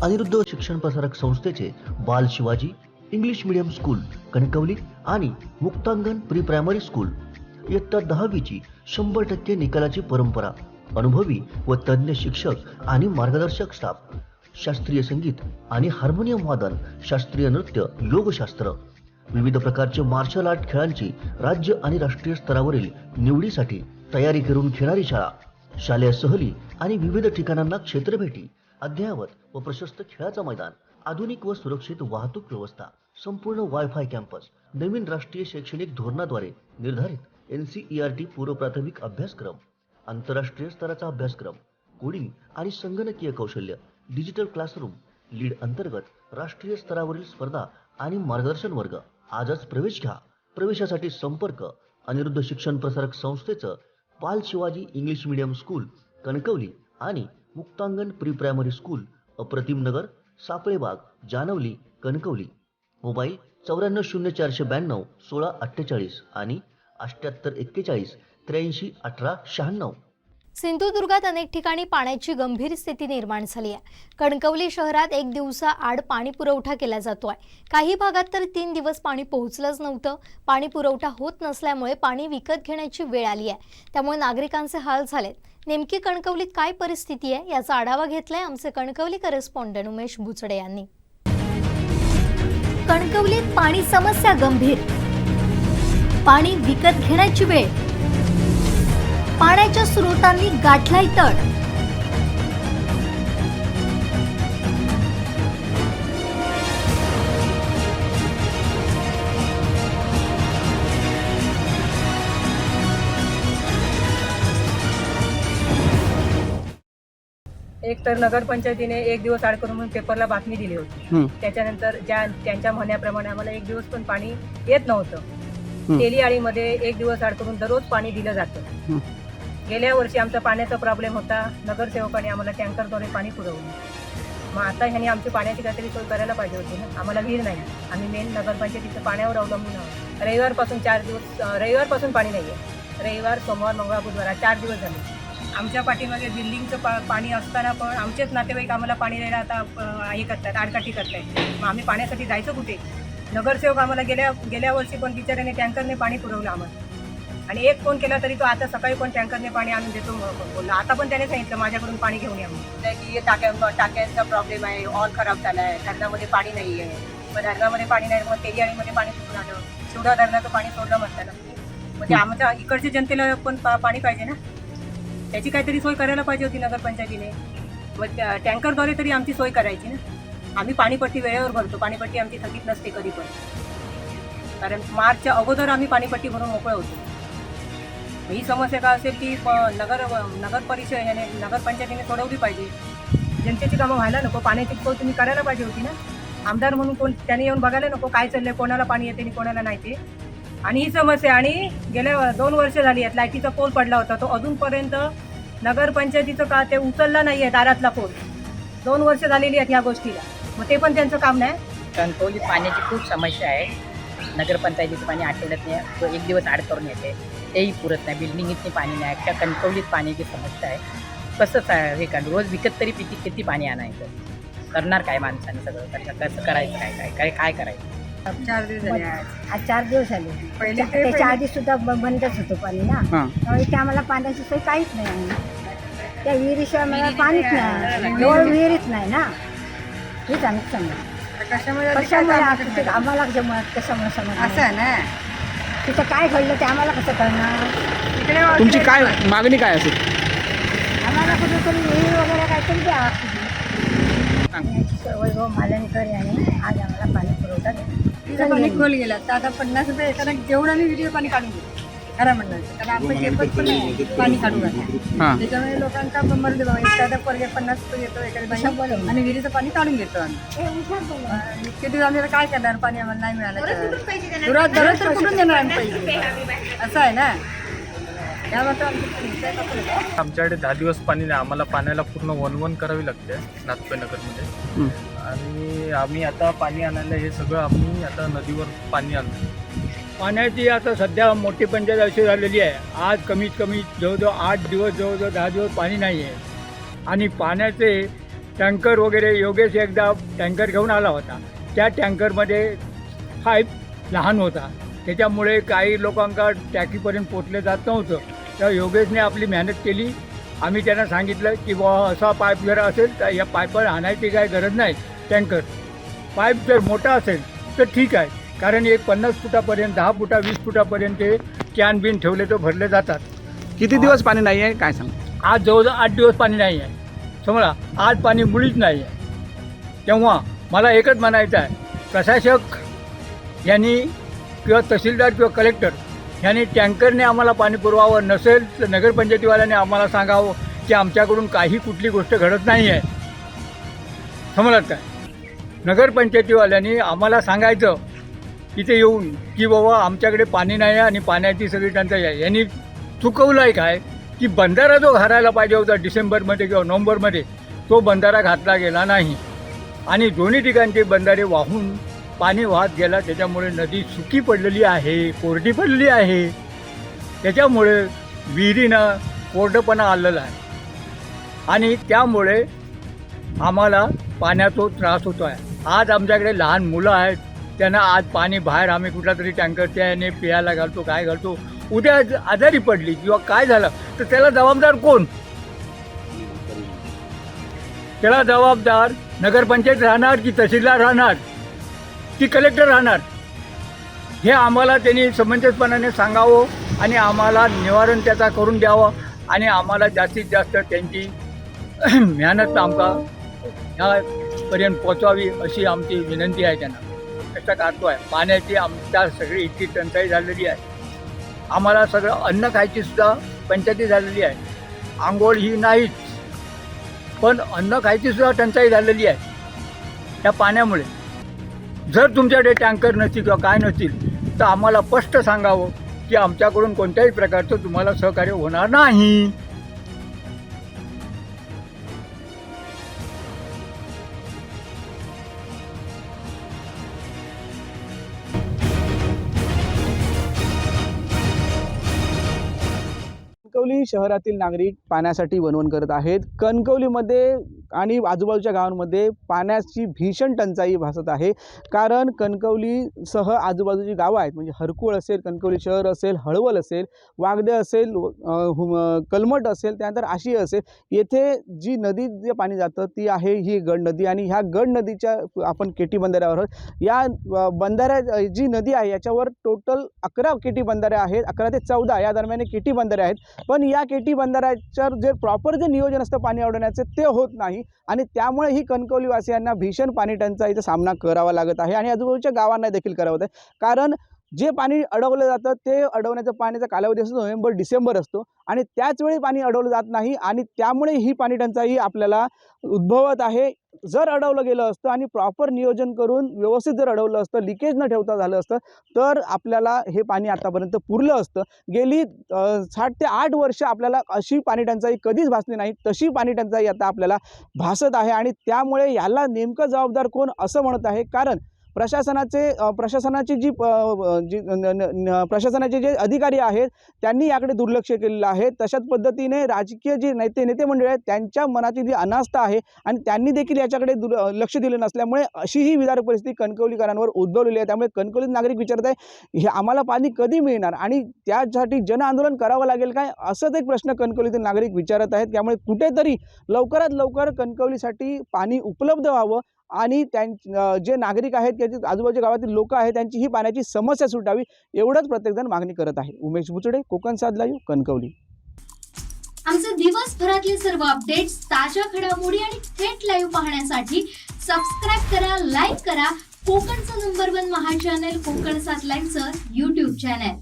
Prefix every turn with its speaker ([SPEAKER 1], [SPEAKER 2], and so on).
[SPEAKER 1] अनिरुद्ध शिक्षण प्रसारक संस्थेचे बाल Shivaji English medium school Kankavli आणि मुक्तांगण प्री प्रायमरी स्कूल इयत्ता 10वीची 100% निकालाची परंपरा, अनुभवी व तज्ञ शिक्षक आणि मार्गदर्शक स्टाफ, शास्त्रीय संगीत आणि हार्मोनियम वादन, शास्त्रीय नृत्य, योगशास्त्र, विविध प्रकारचे मार्शल आर्ट खेळांची राज्य आणि राष्ट्रीय स्तरावरील निवडीसाठी तयारी करून घेणारी शाळा, शालेय सहली आणि विविध ठिकाणांना क्षेत्रभेटी, अद्ययावत व प्रशस्त खेळाचं मैदान, आधुनिक व सुरक्षित वाहतूक व्यवस्था, संपूर्ण वायफाय कॅम्पस, नवीन राष्ट्रीय शैक्षणिक धोरणाद्वारे निर्धारित NCERT पूर्व प्राथमिक अभ्यासक्रम, आंतरराष्ट्रीय स्तराचा अभ्यासक्रम, कोडिंग आणि संगणकीय कौशल्य, डिजिटल क्लासरूम, लीड अंतर्गत राष्ट्रीय स्तरावरील स्पर्धा आणि मार्गदर्शन वर्ग. आजच प्रवेश घ्या. प्रवेशासाठी संपर्क अनिरुद्ध शिक्षण प्रसारक संस्थेचं बाल Shivaji English medium school Kankavli आणि मुक्तांगण प्री प्रायमरी स्कूल, अप्रतिम नगर, सापळेबाग, जानवली, कणकवली. मोबाईल 940492 1648 आणि 7841 83 18 96.
[SPEAKER 2] सिंधुदुर्गात अनेक ठिकाणी पाण्याची गंभीर स्थिती निर्माण झाली आहे. कणकवली शहरात एक दिवसाआड पाणी पुरवठा केला जातोय. काही भागात तर 3 दिवस पाणी पोहोचलंच नव्हतं. पाणी पुरवठा होत नसल्यामुळे पाणी विकत घेण्याची वेळ आली आहे. त्यामुळे नागरिकांचे हाल झालेत. नेमकी कणकवलीत काय परिस्थिती आहे याचा आढावा घेतलाय आमचे कणकवली करेस्पॉन्डंट उमेश बुचडे यांनी. कणकवलीत पाणी समस्या गंभीर, पाणी विकत घेण्याची वेळ, पाण्याच्या स्रोतांनी गाठलाय तड.
[SPEAKER 3] एक तर नगरपंचायतीने एक दिवस आड करून पेपरला बातमी दिली होती. त्याच्यानंतर त्यांच्या म्हणण्याप्रमाणे आम्हाला एक दिवस पण पाणी येत नव्हतं. तेलीआळीमध्ये एक दिवस आड करून दररोज पाणी दिलं जातं. गेल्या वर्षी आमचा पाण्याचा प्रॉब्लेम होता. नगरसेवकाने आम्हाला टँकरद्वारे पाणी पुरवलं. मग आता ह्यांनी आमची पाण्याची काहीतरी सोय करायला पाहिजे होती ना. आम्हाला विहीर नाही. आम्ही मेन नगरपंचायतीचं पाण्यावर अवलंबून आहोत. रविवारपासून पाणी नाही आहे. रविवार, सोमवार, मंगळवार, बुधवार 4 दिवस झाले. आमच्या पाठीमागे बिल्डिंगचं पाणी असताना पण आमचेच नातेवाईक आम्हाला पाणी द्यायला आता हे करतात, आडकाठी करतायत. मग आम्ही पाण्यासाठी जायचं कुठे? नगरसेवक आम्हाला गेल्या वर्षी पण बिचाऱ्याने टँकरने पाणी पुरवलं आम्हाला. आणि एक फोन केला तरी तो आता सकाळी पण टँकरने पाणी आणून देतो बोलला. आता पण त्याने सांगितलं माझ्याकडून पाणी घेऊन या म्हणून. की टाक्यांचा प्रॉब्लेम आहे, ऑल खराब झाला आहे, धरणामध्ये पाणी नाही आहे. मग धरणामध्ये पाणी नाही, मग तेलीआळीमध्ये पाणी कुठून आलं? शिवडा धरणाचं पाणी सोडलं म्हणताना. मग ते आमच्या इकडच्या जनतेला पण पाणी पाहिजे ना. त्याची काहीतरी सोय करायला पाहिजे होती नगरपंचायतीने. मग टँकरद्वारे तरी आमची सोय करायची ना. आम्ही पाणीपट्टी वेळेवर भरतो. पाणीपट्टी आमची थकीत नसते कधी पण. कारण मार्चच्या अगोदर आम्ही पाणीपट्टी भरून मोकळं होतो. ही समस्या का असेल की नगर परिषद याने नगरपंचायतीने सोडवली पाहिजे. जनतेची कामं व्हायला नको. पाण्याची सोय तुम्ही करायला पाहिजे होती ना. आमदार म्हणून कोण त्याने येऊन बघायला नको काय चाललंय, कोणाला पाणी येते आणि कोणाला नाही ते. आणि ही समस्या आणि गेल्या 2 वर्ष झाली आहेत. लाईटीचा पोल पडला होता, तो अजूनपर्यंत नगरपंचायतीचं का ते उचलला नाही आहे. दारातला पोल 2 वर्ष झालेली आहेत ह्या गोष्टीला. मग ते पण त्यांचं काम नाही.
[SPEAKER 4] कणकवलीत पाण्याची खूप समस्या आहे. नगरपंचायतीचं पाणी आठवड्यात नाही, एक दिवस आड करून येते, तेही पुरत नाही. बिल्डिंगीतनी पाणी नाही. त्या कणकवलीत पाण्याची समस्या आहे. कसं हे का रोज विकत तरी किती पाणी आणायचं? करणार काय माणसाने? सगळं कसं करायचं? काय करायचं?
[SPEAKER 3] 4 दिवस झाले.
[SPEAKER 5] आज 4 दिवस झाले. त्याच्या आधी सुद्धा बंदच होतं पाणी ना. त्यामुळे ते आम्हाला पाण्याची सोय काहीच नाही. त्या विहिरीशिवाय मला पाणीच नाही. जवळ विहिरीच नाही ना. हेच आम्ही समजा कशामुळे आम्हाला कशामुळे समज
[SPEAKER 3] असं ना.
[SPEAKER 5] तिथं काय घडलं ते आम्हाला कसं कळणार?
[SPEAKER 6] तुमची काय मागणी काय असेल?
[SPEAKER 5] आम्हाला कुठेतरी विहीर वगैरे काहीतरी द्या. वैभव मालनकर यांनी आज आम्हाला पाणी पुरवठा
[SPEAKER 3] तिचं पाणी खोल गेला तर आता 50 रुपये एखादा जेवढं आम्ही व्हिडिओ पाणी काढून घेतो खरं म्हणणार. कारण आपण टेपत पण नाही पाणी काढून घालतो. त्याच्यामुळे लोकांचा मरले बाबा एखादा पर्गे 50 रुपये घेतो एखादी बाई आणि विहिरीचं पाणी काढून घेतो आम्ही. किती आम्ही काय करणार? पाणी आम्हाला नाही मिळालं दररोज तर कुठून देणार आम्ही पैसे? असं आहे ना.
[SPEAKER 7] आमच्याकडे 10 दिवस पाणी नाही. आम्हाला पाण्याला पूर्ण वन करावी लागते नाथपे नगरमध्ये. आणि आम्ही आता पाणी आणायला हे सगळं आम्ही आता नदीवर पाणी आणतो.
[SPEAKER 8] पाण्याची आता सध्या मोठी पंचायत अशी झालेली आहे. आज कमीत कमी जवळजवळ 8 दिवस जवळजवळ 10 दिवस पाणी नाही आहे. आणि पाण्याचे टँकर वगैरे योगेश एकदा टँकर घेऊन आला होता. त्या टँकरमध्ये पाईप लहान होता, त्याच्यामुळे काही लोकांका टाकीपर्यंत पोचले जात नव्हतं. तर योगेशने आपली मेहनत केली. आम्ही त्यांना सांगितलं की बुवा असा पाईप जर असेल तर या पाईपवर आणायची काय गरज नाही. टँकर पाईप जर मोठा असेल तर ठीक आहे, कारण एक 50 फुटापर्यंत 10 फुटा 20 फुटापर्यंत ते कॅन बिन ठेवले तर भरले जातात.
[SPEAKER 6] किती दिवस पाणी नाही आहे काय सांग?
[SPEAKER 8] आज जवळजवळ 8 दिवस पाणी नाही आहे. समजा आज पाणी मुळीच नाही आहे. तेव्हा मला एकच म्हणायचं आहे, प्रशासक यांनी किंवा तहसीलदार किंवा कलेक्टर यांनी टँकरने आम्हाला पाणी पुरवावं. नसेल तर नगरपंचायतीवाल्याने आम्हाला सांगावं की आमच्याकडून काही कुठली गोष्ट घडत नाही आहे. समजलात काय? नगरपंचायतीवाल्यांनी आम्हाला सांगायचं इथे येऊन की बाबा आमच्याकडे पाणी नाही आहे आणि पाण्याची सगळी टंचाई आहे. यांनी चुकवलं आहे काय की बंधारा जो घालायला पाहिजे होता डिसेंबरमध्ये किंवा नोव्हेंबरमध्ये, तो बंधारा घातला गेला नाही आणि दोन्ही ठिकाणचे बंधारे वाहून पाणी वाहत गेला. त्याच्यामुळे नदी सुकी पडलेली आहे, कोरडी पडलेली आहे. त्याच्यामुळे विहिरीनं कोरडपणा आलेला आहे आणि त्यामुळे आम्हाला पाण्याचा त्रास होतो आहे. आज आमच्याकडे लहान मुलं आहेत, त्यांना आज पाणी बाहेर आम्ही कुठला तरी टँकरच्या याने प्यायला घालतो, काय घालतो. उद्या आजारी पडली किंवा काय झालं तर त्याला जबाबदार कोण? त्याला जबाबदार नगरपंचायत राहणार की तहसीलदार राहणार की कलेक्टर राहणार? हे आम्हाला त्यांनी समंजसपणाने सांगावं आणि आम्हाला निवारण त्याचा करून द्यावं आणि आम्हाला जास्तीत जास्त त्यांची मेहनत आमका ह्यापर्यंत पोचवावी अशी आमची विनंती आहे त्यांना. कष्ट काढतो आहे. पाण्याची आमच्या सगळी इतकी टंचाई झालेली आहे. आम्हाला सगळं अन्न खायची सुद्धा पंचायती झालेली आहे. आंघोळ ही नाहीच, पण अन्न खायची सुद्धा टंचाई झालेली आहे त्या पाण्यामुळे. जर तुमच्याकडे टँकर नसतील किंवा काय नसतील तर आम्हाला स्पष्ट सांगावं की आमच्याकडून कोणत्याही प्रकारचं तुम्हाला सहकार्य होणार नाही.
[SPEAKER 6] कणकवली शहरातील नागरिक पाण्यासाठी वणवण करत आहेत. कणकवलीमध्ये आणि आजूबाजूच्या गावांमध्ये पाण्याची भीषण टंचाई भासत आहे. कारण कणकवलीसह आजूबाजूची गावं आहेत, म्हणजे हरकुळ असेल, कणकवली शहर असेल, हळवल असेल, वागदे असेल, कलमट असेल, त्यानंतर आशी असेल, येथे जी नदी जे पाणी जातं ती आहे ही गड नदी. आणि ह्या गड नदीच्या आपण केटी बंधाऱ्यावर आहोत. या बंधाऱ्या जी नदी आहे याच्यावर टोटल 11 केटी बंधारे आहेत. 11 ते 14 या दरम्यान केटी बंधारे आहेत. पण या केटी बंधाऱ्याच्या जे प्रॉपर जे नियोजन असतं पाणी अडवण्याचे ते होत नाही आणि त्यामुळे ही कणकवलीवासियांना भीषण पाणी टंचाईचा सामना करावा लागत आहे आणि आजूबाजूच्या गावांना देखील करावा लागत आहे. कारण जे पाणी अडवलं जातं ते अडवण्याचा पाण्याचा कालावधी असतो नोव्हेंबर डिसेंबर असतो आणि त्याच वेळी पाणी अडवलं जात नाही आणि त्यामुळे ही पाणी टंचाई आपल्याला उद्भवत आहे. जर अडवलं गेलं असतं आणि प्रॉपर नियोजन करून व्यवस्थित जर अडवलं असतं, लिकेज न ठेवता झालं असतं तर आपल्याला हे पाणी आतापर्यंत पुरलं असतं. गेली 7 ते 8 वर्ष आपल्याला अशी पाणी टंचाई कधीच भासली नाही, तशी पाणी टंचाई आता आपल्याला भासत आहे आणि त्यामुळे याला नेमकं जबाबदार कोण असं म्हणत आहे. कारण प्रशासनाचे जे अधिकारी आहेत त्यांनी याकडे दुर्लक्ष केलेलं आहे. तशाच पद्धतीने राजकीय जे नेते मंडळी आहेत त्यांच्या मनाची जी अनास्था आहे आणि त्यांनी देखील याच्याकडे लक्ष दिलं नसल्यामुळे अशी ही विदारक परिस्थिती कणकवलीकरांवर उद्भवलेली आहे. त्यामुळे कणकवलीत नागरिक विचारत आहे हे आम्हाला पाणी कधी मिळणार आणि त्यासाठी जन आंदोलन करावं लागेल काय, असाच एक प्रश्न कणकवलीतील नागरिक विचारत आहेत. त्यामुळे कुठेतरी लवकरात लवकर कणकवलीसाठी पाणी उपलब्ध व्हावं आणि जे नागरिक आहेत त्याचे आजूबाजूच्या गावातील लोक आहेत त्यांची ही पाण्याची समस्या सुटावी एवढंच प्रत्येकजण मागणी करत आहे. उमेश बुचडे, कोकण 7 लाईव्ह, कणकवली.
[SPEAKER 9] आमचे दिवसभरातले सर्व अपडेट्स, ताज्या घडामोडी आणि थेट लाईव्ह पाहण्यासाठी सबस्क्राईब करा, लाईक करा कोकणचं नंबर 1 महा चॅनल कोकण 7 लाईव्हचं YouTube चॅनल.